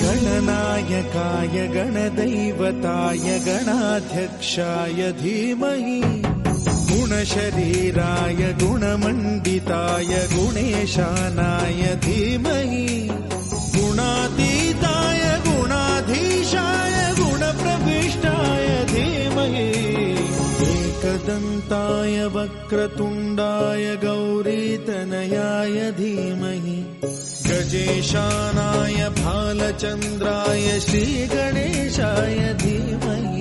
गणनायकाय गणदैवताय गणाध्यक्षाय धीमहि गुणशरीराय गुणमण्डिताय गुणेशानाय धीमहि गुणातीताय गुणाधीशाय गुणप्रविष्टाय धीमहि एकदन्ताय वक्रतुण्डाय गौरीतनयाय धीमहि गजेशानाय भालचन्द्राय श्रीगणेशाय धीमहि